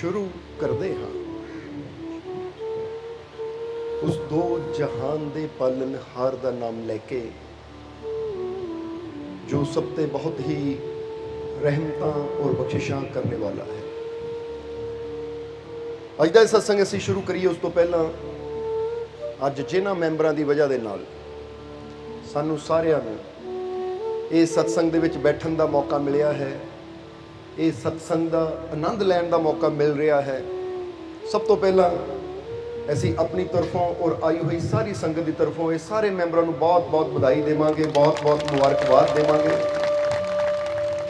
शुरू करते हाँ उस दो जहान दे पालनहार का नाम लैके जो सब ते बहुत ही रहमतां और बख्शिशां करने वाला है। अज का सत्संग असीं शुरू करिए उस तो पहला अज जिन्हां मैंबरां दी वजह दे नाल सानू सारिआं नूं इस सत्संग दे विच बैठण दा मौका मिलिया है, इस सत्संग का आनंद लैण का मौका मिल रहा है। सब तो पहला असीं अपनी तरफों और आई हुई सारी संगत की तरफों ये सारे मैंबरों को बहुत बहुत बधाई देवांगे, बहुत बहुत मुबारकबाद देवांगे,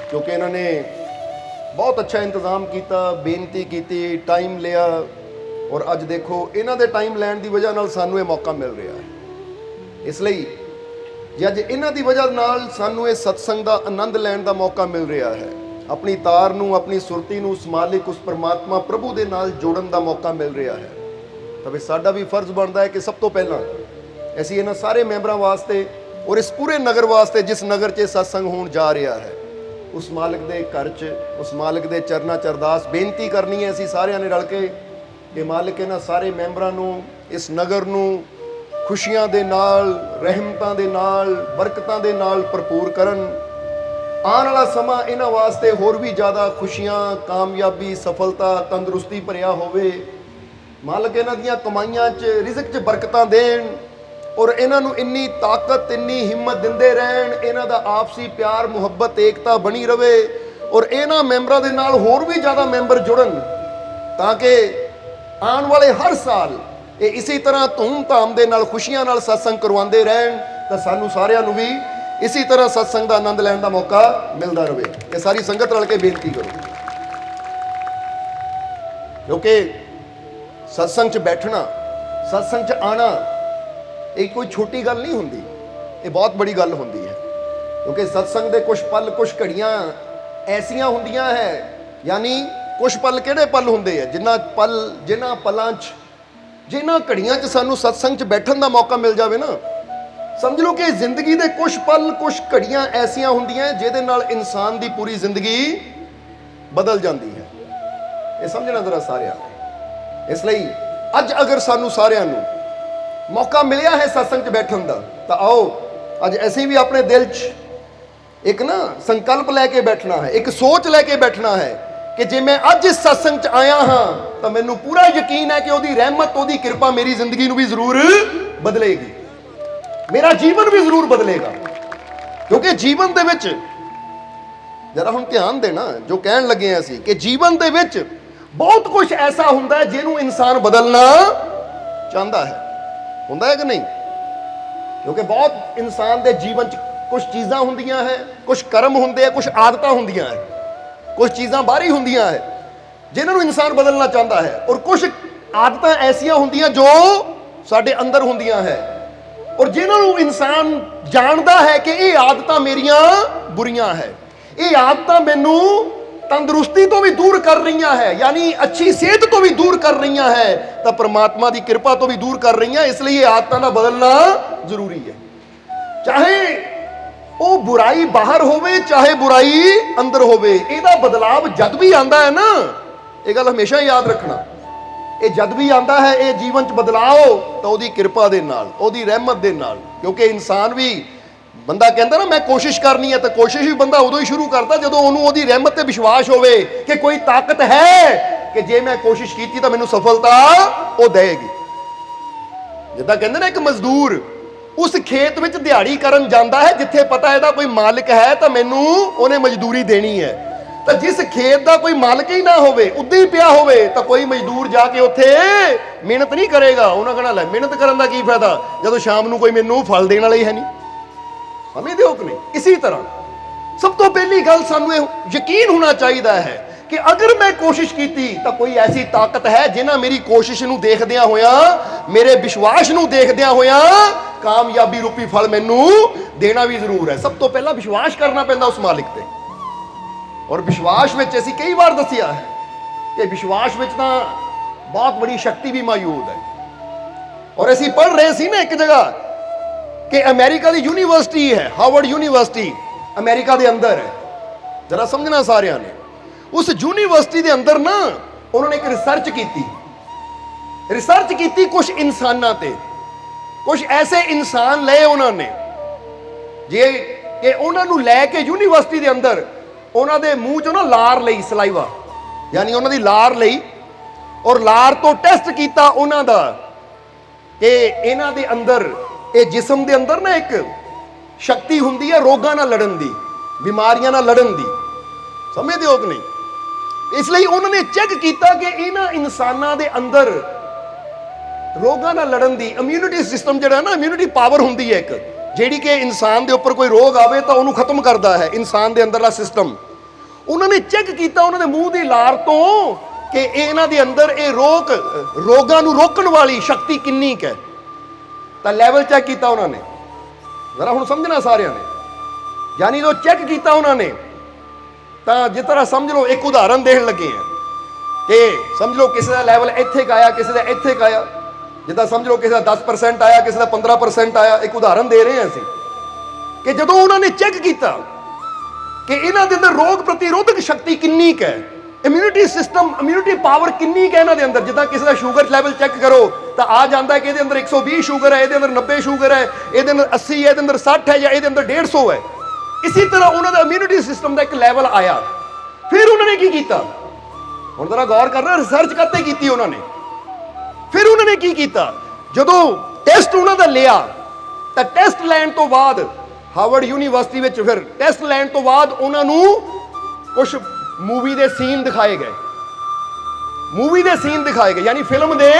क्योंकि इन्होंने बहुत अच्छा इंतजाम किया, बेनती की, टाइम लिया और अज देखो इन्हों के टाइम लैण की वजह नाल सानू ये मौका मिल रहा है। इसलिए जे अज इन्हां दी वजह नाल सानू ये सत्संग का आनंद लैण का मौका मिल रहा है, अपनी तार नूं, अपनी सुरती नूं उस मालिक, उस परमात्मा प्रभु दे नाल जोड़न का मौका मिल रहा है, तो साडा भी फर्ज बनता है कि सब तो पहला असीं इन्हां सारे मैंबरां वास्ते और इस पूरे नगर वास्ते जिस नगर च सत्संग होण जा रहा है उस मालिक दे घर च, उस मालिक दे चरनां च अरदास बेनती करनी है असीं सारिआं ने रल के कि मालिक इन्हां सारे मैंबरां नूं, इस नगर नूं खुशियां दे नाल, रहमतां दे नाल, बरकतां दे नाल भरपूर करन। आने वाला समा इन्हां वास्ते होर भी ज़्यादा खुशियां, कामयाबी, सफलता, तंदुरुस्ती भरिया होवे। मालिक इन्हां दियां कमाइयां च, रिज़क च बरकतां देण और इन्हां नूं इन्नी ताकत, इन्नी हिम्मत दिंदे रहण, इन्हां दा आपसी प्यार, मुहब्बत, एकता बनी रवे और इन्हां मैंबरां दे नाल होर भी ज़्यादा मैंबर जुड़न, ताकि आने वाले हर साल ये इसी तरह धूम-धाम दे नाल खुशियां नाल सत्संग करवाते रहन, तो सानू सारिआं नूं भी इसी तरह सत्संग का आनंद लैण का मौका मिलता रहे। ये सारी संगत रल के बेनती करो, क्योंकि सत्संग च बैठना, सत्संग च आना एक कोई छोटी गल नहीं होंदी, ये बहुत बड़ी गल होंदी है। क्योंकि सत्संग दे कुछ पल, कुछ घड़ियां ऐसियां होंदियां है, यानी कुछ पल किहड़े पल होंदे है, जिन्हां पलां च, जिन्हां घड़ियां च सानू सत्संग च बैठण का मौका मिल जाए ना, समझ लो कि जिंदगी के कुछ पल, कुछ घड़ियां ऐसियां होंदियां जिहदे नाल इंसान की पूरी जिंदगी बदल जाती है। ये समझना जरा सारिआं ने। इसलिए अज अगर सानू सारिआं नूं मौका मिलिया है सत्संग च बैठण का, तो आओ अज असीं भी अपने दिल च एक ना संकल्प लैके बैठना है, एक सोच लैके बैठना है कि जे मैं अज इस सत्संग च आया हाँ तो मैनू पूरा यकीन है कि उसकी रहमत, उसकी कृपा मेरी जिंदगी नूं भी जरूर बदलेगी, मेरा जीवन भी जरूर बदलेगा। क्योंकि जीवन दे विच जरा हम ध्यान देना जो कहन लगे असीं कि जीवन दे विच बहुत कुछ ऐसा हुंदा है जिहनूं इंसान बदलना चाहता है, हुंदा है कि नहीं? क्योंकि बहुत इंसान दे जीवन च कुछ चीज़ां हुंदियां है, कुछ कर्म हुंदे हैं, कुछ आदतां हुंदियां है, कुछ चीज़ां बाहरी हुंदियां है जिन्हां नूं इंसान बदलना चाहता है, और कुछ आदतां ऐसियां हुंदियां जो साडे अंदर हुंदियां है और जिन्होंने इंसान जानता है कि ये आदतां मेरियां बुरियां है, ये आदतां मैनू तंदुरुस्ती तो भी दूर कर रही है, यानी अच्छी सेहत तो भी दूर कर रही है, तो परमात्मा की कृपा तो भी दूर कर रही है। इसलिए ये आदतां का बदलना जरूरी है, चाहे वो बुराई बाहर होवे, चाहे बुराई अंदर होवे। इहदा बदलाव जद भी आंदा है ना, ये गल हमेशा याद रखना, ये जद भी आता है ये जीवन च बदलाव तो उसकी कृपा दे नाल, उसकी रहमत दे नाल। क्योंकि इंसान भी, बंदा कहता ना मैं कोशिश करनी है, तो कोशिश भी बंदा उदों ही शुरू करता जो उन्होंने उसकी रहमत ते विश्वास होवे कि कोई ताकत है कि जे मैं कोशिश की तो मैनू सफलता वो देगी। जिद्दां कहते ना एक मजदूर उस खेत में दिहाड़ी करन जाता है जिथे पता है कोई मालिक है तो मैनू उन्हें मजदूरी देनी है, तो जिस खेत का कोई मालिक ही ना होवे, उद्दे ही पिया होवे, तो कोई मजदूर जाके उत्थे मेहनत नहीं करेगा। उन्हें कहना लै मेहनत करन दा की फायदा जदों शाम नूं कोई मैनू फल देण वाला ही है नहीं। समझदे हो कि नहीं? इसी तरह सब तो पहली गल सानू यकीन होना चाहिए है कि अगर मैं कोशिश की तो कोई ऐसी ताकत है जिन्हां मेरी कोशिश नूं देखदियां होया, मेरे विश्वास नूं देखदियां होया कामयाबी रूपी फल मैनू देना भी जरूर है। सब तो पहला विश्वास करना पैंदा उस मालिक ते, और विश्वास में असीं कई बार दसिया है कि विश्वास में तो बहुत बड़ी शक्ति भी मौजूद है। और असीं पढ़ रहे सी ना एक जगह कि अमेरिका की यूनीवर्सिटी है, हार्वर्ड यूनीवर्सिटी अमेरिका के अंदर है, जरा समझना सारियां ने। उस यूनीवर्सिटी के अंदर ना उन्होंने एक रिसर्च की कुछ इंसानां ते, कुछ ऐसे इंसान लए उन्होंने जे कि उन्होंने लैके यूनीवर्सिटी के अंदर उन्होंने मूँह चो ना लार लई, सलाइवा यानी उन्होंने लार लई, और लार तो टेस्ट किया उन्हों का कि इन्हां दे अंदर ये जिस्म के अंदर ना एक शक्ति हुंदी है रोगां नाल लड़न दी, बीमारियां नाल लड़न दी, समझदे हो कि नहीं। इसलिए उन्होंने चेक किया कि इन्हां इंसानां दे अंदर रोगां नाल लड़न दी इम्यूनिटी सिस्टम जिहड़ा ना, इम्यूनिटी पावर हुंदी है एक, जिहड़ी कि इंसान दे उपर कोई रोग आवे तो उन्होंने खत्म करता है इंसान दे अंदरला सिस्टम। उन्होंने चेक किया उन्होंने मूँह की लार तो कि इन्हां दे अंदर ये रोगां नूं रोकण वाली शक्ति किन्नी है, तो लैवल चेक किया उन्होंने, जरा हुण समझना सारिਆਂ ने, यानी जो चेक किया उन्होंने तो जिस तरह समझ लो एक उदाहरण देण लगे हैं कि समझ लो किसी का लैवल इत्थे आया, किसी का इत्थे आया, जिदा समझ लो किसी का 10% आया, किसी का 15% आया, एक उदाहरण दे रहे हैं असीं कि जदों उन्होंने चेक किया कि इन्हां दे अंदर रोग प्रतिरोधक शक्ति किन्नी है, इम्यूनिटी सिस्टम, इम्यूनिटी पावर किन्नी है इन्हां दे अंदर, जिदा किसी का शुगर लैवल चेक करो तो आ जाता है कि ये अंदर 120 शुगर है, ये अंदर 90 शुगर है, ये अंदर 80 है, ये अंदर 60 है, या ये अंदर 150 है। इसी तरह उन्होंने इम्यूनिटी सिस्टम का एक लैवल आया। फिर उन्होंने की किया, हुण जरा गौर करना, रिसर्च करते की उन्होंने, फिर उन्होंने की किया, जदों टेस्ट उन्होंने लिया तो टेस्ट लैन तो बाद हार्वर्ड यूनीवर्सिटी में फिर टेस्ट लैन तो बाद उन्होंने कुछ मूवी के सीन दिखाए गए, मूवी के सीन दिखाए गए, यानी फिल्म के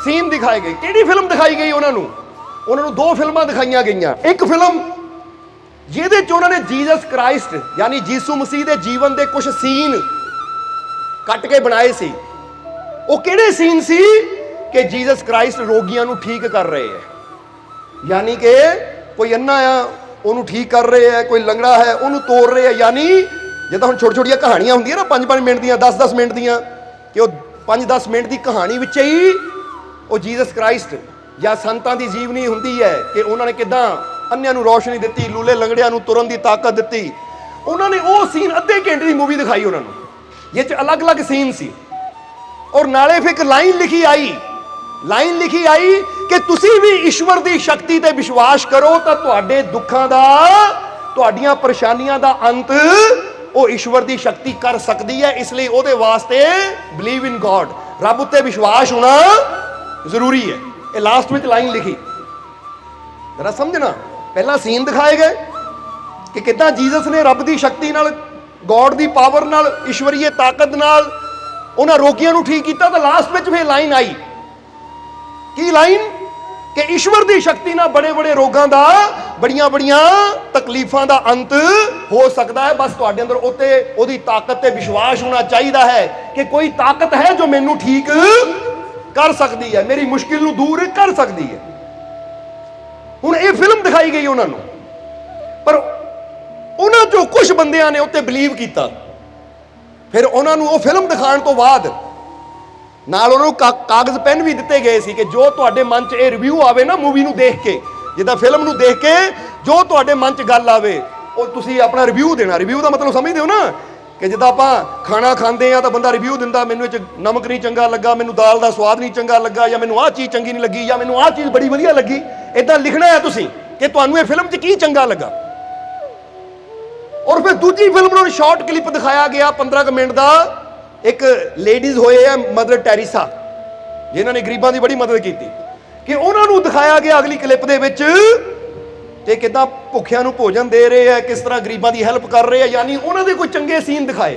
सीन दिखाए गए। किहड़ी फिल्म दिखाई गई उन्होंने दो फिल्मां दिखाई गई। एक फिल्म जिहदे च उन्होंने जीसस क्राइस्ट यानी यीशु मसीह के जीवन के कुछ सीन कट के बनाए सी। वो किहड़े सीन सी कि जीसस क्राइस्ट रोगियों को ठीक कर रहे हैं, यानी कि कोई अन्ना आ उन्होंने ठीक कर रहे हैं, कोई लंगड़ा है उन्होंने तोड़ रहे हैं, यानी जिदा हम छोटी छोटिया कहानियां होंदियां ना 5-5 मिनट दियां, 10-10 मिनट दियां, कि वो 5-10 मिनट की कहानी विच ही वो जीसस क्राइस्ट या संतां की जीवनी हुंदी है कि उन्होंने किदां अन्नियां नूं रोशनी दी, लूले लंगड़ियां नूं तुरन की ताकत दी। उन्होंने वो सीन अद्धे घंटे की मूवी दिखाई उन्होंने, ये अलग अलग सीन सी, और नाले फिर एक लाइन लिखी आई कि तुसी भी ईश्वर की शक्ति ते विश्वास करो तो तुहाडे दुखों का, तुहाडियां परेशानियां का अंत वो ईश्वर की शक्ति कर सकती है। इसलिए वो वास्ते बिलीव इन गॉड, रब उत्ते विश्वास होना जरूरी है। ये लास्ट में लाइन लिखी, जरा समझना, पहला सीन दिखाए गए कि कितना जीसस ने रब की शक्ति नाल, गॉड की पावर नाल, ईश्वरीय ताकत नाल उन्हां रोगियों को ठीक किया। तो लास्ट में फिर लाइन आई, की लाइन कि ईश्वर की शक्ति नाल बड़े बड़े रोगों का, बड़ियां बड़ियां तकलीफों का अंत हो सकता है। बस तुहाडे अंदर उत्ते ओदी ताकत ते विश्वास होना चाहिए है कि कोई ताकत है जो मैनू ठीक कर सकती है, मेरी मुश्किल नू दूर कर सकती है। हुण ये फिल्म दिखाई गई उन्होंने, पर उन्होंने जो कुछ बंदियां ने उत्ते बिलीव किया। फिर उन्होंने वो फिल्म दिखाने तो बाद नाल उन्होंने कागज पेन भी दिते गए सी कि जो तुहाडे मन च रिव्यू आवे ना मूवी नू देख के, जिद्दां फिल्म नू देख के जो तुहाडे मन च गल आवे वो तुसीं अपना रिव्यू देना। रिव्यू का मतलब समझदे हो ना, कि जिद्दां आपां खाना खांदे आ तो बंदा रिव्यू दिंदा, मैनू इह नमक नहीं चंगा लगा, मैनू दाल का स्वाद नहीं चंगा लगा, या मैनू आह चीज़ चंगी नहीं लगी, या मैनू आह चीज़ बड़ी वधिया लगी। इदां लिखना है तुसीं कि तुहानूं इह फिल्म च की चंगा लगा। और फिर दूजी फिल्म में शॉर्ट क्लिप दिखाया गया 15 मिनट का, एक लेडीज होए है मदर टेरेसा, जिन्होंने गरीबों की बड़ी मदद की, कि उन्होंने दिखाया गया अगली क्लिप दे विच कि किदां भुखियां नूं भोजन दे रहे हैं, किस तरह गरीबों की हेल्प कर रहे हैं, यानी उन्होंने कोई चंगे सीन दिखाए।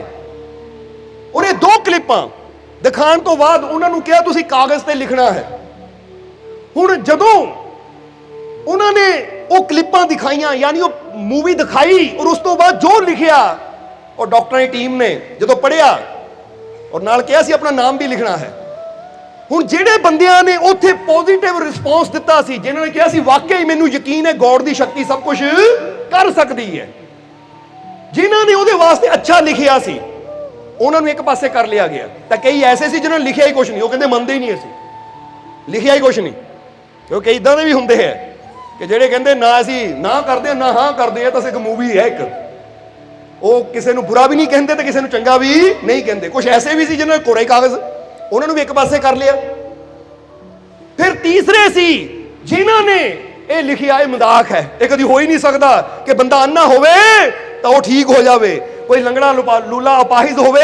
और ये 2 क्लिपां दिखाने तो बाद उन्होंने कहा तुसीं कागज ते लिखना है। हुण जदों उन्होंने वो क्लिपां दिखाइयां, यानी वो मूवी दिखाई, और उस तो बाद जो लिखिया और डॉक्टर की टीम ने जो पढ़िया और नाल कहा सी अपना नाम भी लिखना है। हुण जिहड़े बंदियां ने उत्थे पॉजिटिव रिस्पॉन्स दिता सी, जिन्होंने कहा सी वाकई मैनूं यकीन है गॉड की शक्ति सब कुछ कर सकती है, जिन्होंने उहदे वास्ते अच्छा लिखिया सी उन्होंने एक पासे कर लिया गया। तो कई ऐसे सी जिन्होंने लिखिया ही कुछ नहीं, वो कहते मनते ही नहीं, असीं लिखिया ही कुछ नहीं। क्योंकि इदां दे भी हुंदे है कि ਜਿਹੜੇ ਕਹਿੰਦੇ ना ਅਸੀਂ ना करते ना हाँ करते हैं, तो एक मूवी है एक, वो किसी को बुरा भी नहीं कहते तो किसी को चंगा भी नहीं कहते। कुछ ऐसे भी सी जिन्होंने कोरे कागज ਉਹਨਾਂ ਨੂੰ ਵੀ ਇੱਕ ਪਾਸੇ ਕਰ ਲਿਆ। ਫਿਰ ਤੀਸਰੇ ਸੀ ਜਿਨ੍ਹਾਂ ਨੇ ਇਹ ਲਿਖਿਆ ਇਹ ਮਜ਼ਾਕ ਹੈ, ਇਹ ਕਦੀ ਹੋ ਹੀ ਨਹੀਂ ਸਕਦਾ ਕਿ ਬੰਦਾ ਅੰਨਾ ਹੋਵੇ ਤਾਂ ਉਹ ਠੀਕ ਹੋ ਜਾਵੇ, ਕੋਈ ਲੰਗੜਾ ਲੂਲਾ ਅਪਾਹਿਜ ਹੋਵੇ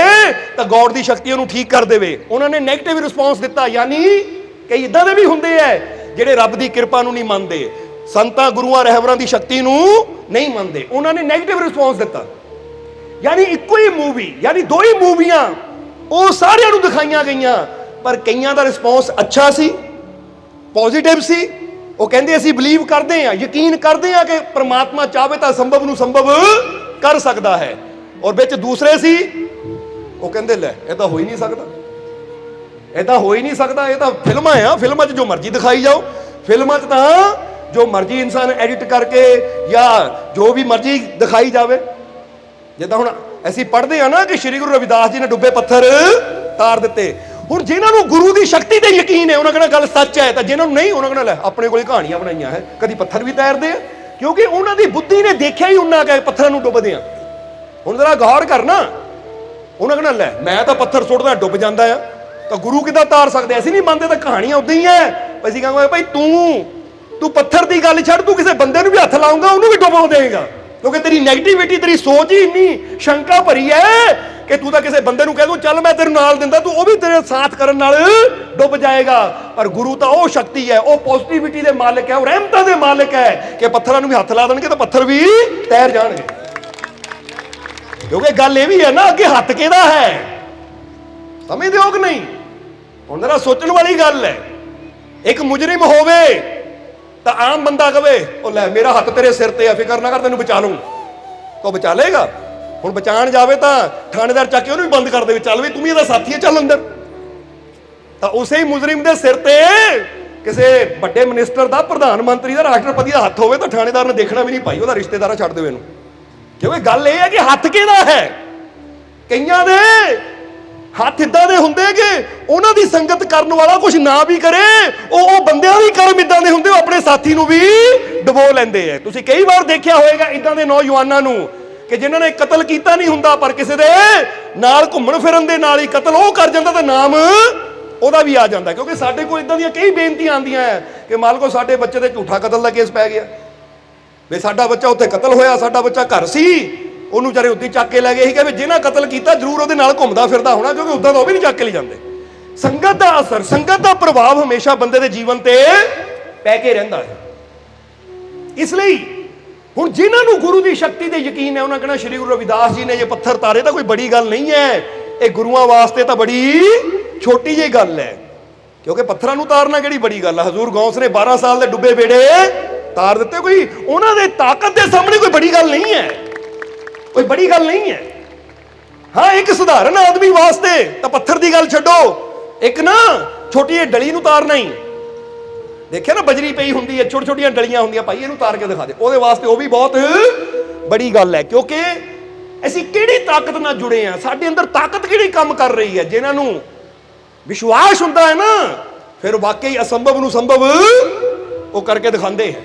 ਤਾਂ ਗੋਡ ਦੀ ਸ਼ਕਤੀ ਉਹਨੂੰ ਠੀਕ ਕਰ ਦੇਵੇ। ਉਹਨਾਂ ਨੇ ਨੈਗੇਟਿਵ ਰਿਸਪੌਂਸ ਦਿੱਤਾ, ਯਾਨੀ ਕਈ ਇਦਾਂ ਦੇ ਵੀ ਹੁੰਦੇ ਐ ਜਿਹੜੇ ਰੱਬ ਦੀ ਕਿਰਪਾ ਨੂੰ ਨਹੀਂ ਮੰਨਦੇ, ਸੰਤਾਂ ਗੁਰੂਆਂ ਰਹਿਬਰਾਂ ਦੀ ਸ਼ਕਤੀ ਨੂੰ ਨਹੀਂ ਮੰਨਦੇ, ਉਹਨਾਂ ਨੇ ਨੈਗੇਟਿਵ ਰਿਸਪੌਂਸ ਦਿੱਤਾ। ਯਾਨੀ ਇੱਕੋ ਹੀ ਮੂਵੀ, ਯਾਨੀ ਦੋ ਹੀ ਮੂਵੀਆਂ ਉਹ ਸਾਰਿਆਂ ਨੂੰ ਦਿਖਾਈਆਂ ਗਈਆਂ, ਪਰ ਕਈਆਂ ਦਾ ਰਿਸਪੌਂਸ ਅੱਛਾ ਸੀ, ਪੋਜ਼ਿਟਿਵ ਸੀ। ਉਹ ਕਹਿੰਦੇ ਅਸੀਂ ਬਲੀਵ ਕਰਦੇ ਹਾਂ, ਯਕੀਨ ਕਰਦੇ ਹਾਂ ਕਿ ਪ੍ਰਮਾਤਮਾ ਚਾਹੇ ਤਾਂ ਸੰਭਵ ਨੂੰ ਸੰਭਵ ਕਰ ਸਕਦਾ ਹੈ। ਔਰ ਵਿੱਚ ਦੂਸਰੇ ਸੀ ਉਹ ਕਹਿੰਦੇ ਲੈ ਇਹ ਤਾਂ ਹੋ ਹੀ ਨਹੀਂ ਸਕਦਾ, ਇਹ ਤਾਂ ਹੋ ਹੀ ਨਹੀਂ ਸਕਦਾ, ਇਹ ਤਾਂ ਫਿਲਮਾਂ ਆ, ਫਿਲਮਾਂ 'ਚ ਜੋ ਮਰਜ਼ੀ ਦਿਖਾਈ ਜਾਓ, ਫਿਲਮਾਂ 'ਚ ਤਾਂ ਜੋ ਮਰਜ਼ੀ ਇਨਸਾਨ ਐਡਿਟ ਕਰਕੇ ਜਾਂ ਜੋ ਵੀ ਮਰਜ਼ੀ ਦਿਖਾਈ ਜਾਵੇ। ਜਿੱਦਾਂ ਹੁਣ ਅਸੀਂ ਪੜ੍ਹਦੇ ਆ ਨਾ ਕਿ ਸ਼੍ਰੀ ਗੁਰੂ ਰਵਿਦਾਸ ਜੀ ਨੇ ਡੁੱਬੇ ਪੱਥਰ ਤਾਰ ਦਿੱਤੇ। ਹੁਣ ਜਿਨ੍ਹਾਂ ਨੂੰ ਗੁਰੂ ਦੀ ਸ਼ਕਤੀ ਤੇ ਯਕੀਨ ਹੈ ਉਹਨਾਂ ਕਹਿੰਦਾ ਗੱਲ ਸੱਚ ਹੈ, ਤਾਂ ਜਿਨ੍ਹਾਂ ਨੂੰ ਨਹੀਂ ਉਹਨਾਂ ਕਹਿੰਦਾ ਲੈ ਆਪਣੇ ਕੋਲ ਕਹਾਣੀਆਂ ਬਣਾਈਆਂ ਹੈ, ਕਦੀ ਪੱਥਰ ਵੀ ਤੈਰਦੇ ਆ, ਕਿਉਂਕਿ ਉਹਨਾਂ ਦੀ ਬੁੱਧੀ ਨੇ ਦੇਖਿਆ ਹੀ ਉਹਨਾਂ ਕਿ ਪੱਥਰਾਂ ਨੂੰ ਡੁੱਬਦੇ ਆ। ਹੁਣ ਜ਼ਰਾ ਗੌਰ ਕਰਨਾ, ਉਹਨਾਂ ਕਹਿੰਦਾ ਲੈ ਮੈਂ ਤਾਂ ਪੱਥਰ ਸੁੱਟਦਾ ਡੁੱਬ ਜਾਂਦਾ ਆ, ਤਾਂ ਗੁਰੂ ਕਿੱਦਾਂ ਤਾਰ ਸਕਦੇ? ਅਸੀਂ ਨਹੀਂ ਮੰਨਦੇ, ਤਾਂ ਕਹਾਣੀਆਂ ਉਦਾਂ ਹੀ ਹੈ। ਅਸੀਂ ਕਹਾਂਗੇ ਭਾਈ ਤੂੰ ਪੱਥਰ ਦੀ ਗੱਲ ਛੱਡ, ਤੂੰ ਕਿਸੇ ਬੰਦੇ ਨੂੰ ਵੀ ਹੱਥ ਲਾਉਂਗਾ ਉਹਨੂੰ ਵੀ ਡੁਬੋ ਦੇਗਾ, ਕਿਉਂਕਿ ਤੇਰੀ ਨੈਗੇਟਿਵਿਟੀ, ਤੇਰੀ ਸੋਚ ਹੀ ਇੰਨੀ ਸ਼ੰਕਾ ਭਰੀ ਹੈ ਕਿ ਤੂੰ ਤਾਂ ਕਿਸੇ ਬੰਦੇ ਨੂੰ ਕਹਿ ਦੂੰ ਚੱਲ ਮੈਂ ਤੇਰੇ ਨਾਲ ਦਿੰਦਾ, ਤੂੰ ਉਹ ਵੀ ਤੇਰੇ ਸਾਥ ਕਰਨ ਨਾਲ ਡੁੱਬ ਜਾਏਗਾ। ਪਰ ਗੁਰੂ ਤਾਂ ਉਹ ਸ਼ਕਤੀ ਹੈ, ਉਹ ਪੋਜ਼ਿਟਿਵਿਟੀ ਦੇ ਮਾਲਕ ਹੈ, ਉਹ ਰਹਿਮਤਾਂ ਦੇ ਮਾਲਕ ਹੈ ਕਿ ਪੱਥਰਾਂ ਨੂੰ ਵੀ ਹੱਥ ਲਾ ਦੇਣਗੇ ਤਾਂ ਪੱਥਰ ਵੀ ਤੈਰ ਜਾਣਗੇ। ਕਿਉਂਕਿ ਗੱਲ ਇਹ ਵੀ ਹੈ ਨਾ ਅੱਗੇ ਹੱਥ ਕਿਹਦਾ ਹੈ, ਸਮਝਦੇ ਹੋ ਕਿ ਨਹੀਂ? ਹੁਣ ਜਰਾ ਸੋਚਣ ਵਾਲੀ ਗੱਲ ਹੈ। ਇੱਕ ਮੁਜਰਿਮ ਹੋਵੇ ਤਾਂ ਆਮ ਬੰਦਾ ਕਵੇ ਉਹ ਲੈ ਮੇਰਾ ਹੱਥ ਤੇਰੇ ਸਿਰ ਤੇ ਆ, ਫਿਕਰ ਨਾ ਕਰ ਤੈਨੂੰ ਬਚਾ ਲੂੰ, ਤਾਂ ਬਚਾ ਲੇਗਾ। ਹੁਣ ਬਚਾਉਣ ਜਾਵੇ ਤਾਂ ਥਾਣੇਦਾਰ ਚੱਕ ਕੇ ਉਹਨੂੰ ਵੀ ਬੰਦ ਕਰ ਦੇਵੇ, ਚੱਲ ਵੀ ਤੂੰ ਵੀ ਇਹਦਾ ਸਾਥੀ ਹੈ ਚੱਲ ਅੰਦਰ। ਤਾਂ ਉਸੇ ਹੀ ਮੁਜਰਿਮ ਦੇ ਸਿਰ ਤੇ ਕਿਸੇ ਵੱਡੇ ਮਿਨਿਸਟਰ ਦਾ, ਪ੍ਰਧਾਨ ਮੰਤਰੀ ਦਾ, ਰਾਸ਼ਟਰਪਤੀ ਦਾ ਹੱਥ ਹੋਵੇ ਤਾਂ ਥਾਣੇਦਾਰ ਨੇ ਦੇਖਣਾ ਵੀ ਨਹੀਂ, ਭਾਈ ਉਹਦਾ ਰਿਸ਼ਤੇਦਾਰਾ ਛੱਡ ਦੇਵੇ ਇਹਨੂੰ। ਕਿਉਂਕਿ ਗੱਲ ਇਹ ਹੈ ਕਿ ਹੱਥ ਕਿਹਦਾ ਹੈ। ਕਈਆਂ ਦੇ ਹੱਥ ਇਦਾਂ ਦੇ ਹੁੰਦੇ ਕਿ ਉਹਨਾਂ ਦੀ ਸੰਗਤ ਕਰਨ ਵਾਲਾ ਕੁਝ ਨਾ ਵੀ ਕਰੇ, ਉਹ ਬੰਦਿਆਂ ਦੀ ਕਰਮ ਇਦਾਂ ਦੇ ਹੁੰਦੇ, ਉਹ ਆਪਣੇ ਸਾਥੀ ਨੂੰ ਵੀ ਡੁਬੋ ਲੈਂਦੇ ਆ। ਤੁਸੀਂ ਕਈ ਵਾਰ ਦੇਖਿਆ ਹੋਵੇਗਾ ਇਦਾਂ ਦੇ ਨੌਜਵਾਨਾਂ ਨੂੰ ਕਿ ਜਿਨ੍ਹਾਂ ਨੇ ਕਤਲ ਕੀਤਾ ਨਹੀਂ ਹੁੰਦਾ, ਪਰ ਕਿਸੇ ਦੇ ਨਾਲ ਘੁੰਮਣ ਫਿਰਨ ਦੇ ਨਾਲ ਹੀ ਕਤਲ ਉਹ ਕਰ ਜਾਂਦਾ ਤਾਂ ਨਾਮ ਉਹਦਾ ਵੀ ਆ ਜਾਂਦਾ। ਕਿਉਂਕਿ ਸਾਡੇ ਕੋਲ ਇਦਾਂ ਦੀਆਂ ਕਈ ਬੇਨਤੀਆਂ ਆਉਂਦੀਆਂ ਹੈ ਕਿ ਮਾਲਕੋ ਸਾਡੇ ਬੱਚੇ ਤੇ ਝੂਠਾ ਕਤਲ ਦਾ ਕੇਸ ਪੈ ਗਿਆ, ਵੀ ਸਾਡਾ ਬੱਚਾ ਉੱਥੇ ਕਤਲ ਹੋਇਆ, ਸਾਡਾ ਬੱਚਾ ਘਰ ਸੀ, ਉਹਨੂੰ ਵਿਚਾਰੇ ਉੱਤੇ ਚੱਕ ਕੇ ਲੈ ਗਏ ਸੀ, ਕਿ ਜਿਹਨਾਂ ਕਤਲ ਕੀਤਾ ਜ਼ਰੂਰ ਉਹਦੇ ਨਾਲ ਘੁੰਮਦਾ ਫਿਰਦਾ ਹੋਣਾ, ਕਿਉਂਕਿ ਉਦਾਂ ਤਾਂ ਉਹ ਵੀ ਨਹੀਂ ਚੱਕ ਕੇ ਲੈ ਜਾਂਦੇ। ਸੰਗਤ ਦਾ ਅਸਰ, ਸੰਗਤ ਦਾ ਪ੍ਰਭਾਵ ਹਮੇਸ਼ਾ ਬੰਦੇ ਦੇ ਜੀਵਨ ਤੇ ਪੈ ਕੇ ਰਹਿੰਦਾ ਹੈ। ਇਸ ਲਈ ਹੁਣ ਜਿਨ੍ਹਾਂ ਨੂੰ ਗੁਰੂ ਦੀ ਸ਼ਕਤੀ ਤੇ ਯਕੀਨ ਹੈ ਉਹਨਾਂ ਕਹਿਣਾ ਸ਼੍ਰੀ ਗੁਰੂ ਰਵਿਦਾਸ ਜੀ ਨੇ ਇਹ ਪੱਥਰ ਤਾਰੇ ਤਾਂ ਕੋਈ ਬੜੀ ਗੱਲ ਨਹੀਂ ਹੈ, ਇਹ ਗੁਰੂਆਂ ਵਾਸਤੇ ਤਾਂ ਬੜੀ ਛੋਟੀ ਜਿਹੀ ਗੱਲ ਹੈ। ਕਿਉਂਕਿ ਪੱਥਰਾਂ ਨੂੰ ਤਾਰਨਾ ਕਿਹੜੀ ਬੜੀ ਗੱਲ ਹੈ। ਹਜ਼ੂਰ ਗੌਸ ਨੇ 12 ਸਾਲ ਦੇ ਡੁੱਬੇ ਬੇੜੇ ਤਾਰ ਦਿੱਤੇ, ਕੋਈ ਉਹਨਾਂ ਦੇ ਤਾਕਤ ਦੇ ਸਾਹਮਣੇ ਕੋਈ ਬੜੀ ਗੱਲ ਨਹੀਂ ਹੈ, ਕੋਈ ਬੜੀ ਗੱਲ ਨਹੀਂ ਹੈ। ਹਾਂ ਇੱਕ ਸਧਾਰਨ ਆਦਮੀ ਵਾਸਤੇ ਤਾਂ ਪੱਥਰ ਦੀ ਗੱਲ ਛੱਡੋ, ਇੱਕ ਨਾ ਛੋਟੀ ਜਿਹੀ ਡਲੀ ਨੂੰ ਤਾਰਨਾ ਹੀ, ਦੇਖਿਆ ਨਾ ਬਜਰੀ ਪਈ ਹੁੰਦੀ ਹੈ, ਛੋਟੀ ਛੋਟੀਆਂ ਡਲੀਆਂ ਹੁੰਦੀਆਂ, ਭਾਈ ਇਹਨੂੰ ਤਾਰ ਕੇ ਦਿਖਾ ਦੇ, ਉਹਦੇ ਵਾਸਤੇ ਉਹ ਵੀ ਬਹੁਤ ਬੜੀ ਗੱਲ ਹੈ। ਕਿਉਂਕਿ ਅਸੀਂ ਕਿਹੜੀ ਤਾਕਤ ਨਾਲ ਜੁੜੇ ਆ, ਸਾਡੇ ਅੰਦਰ ਤਾਕਤ ਕਿਹੜੀ ਕੰਮ ਕਰ ਰਹੀ ਹੈ। ਜਿਨ੍ਹਾਂ ਨੂੰ ਵਿਸ਼ਵਾਸ ਹੁੰਦਾ ਹੈ ਨਾ, ਫਿਰ ਵਾਕਈ ਅਸੰਭਵ ਨੂੰ ਸੰਭਵ ਉਹ ਕਰਕੇ ਦਿਖਾਉਂਦੇ ਹੈ।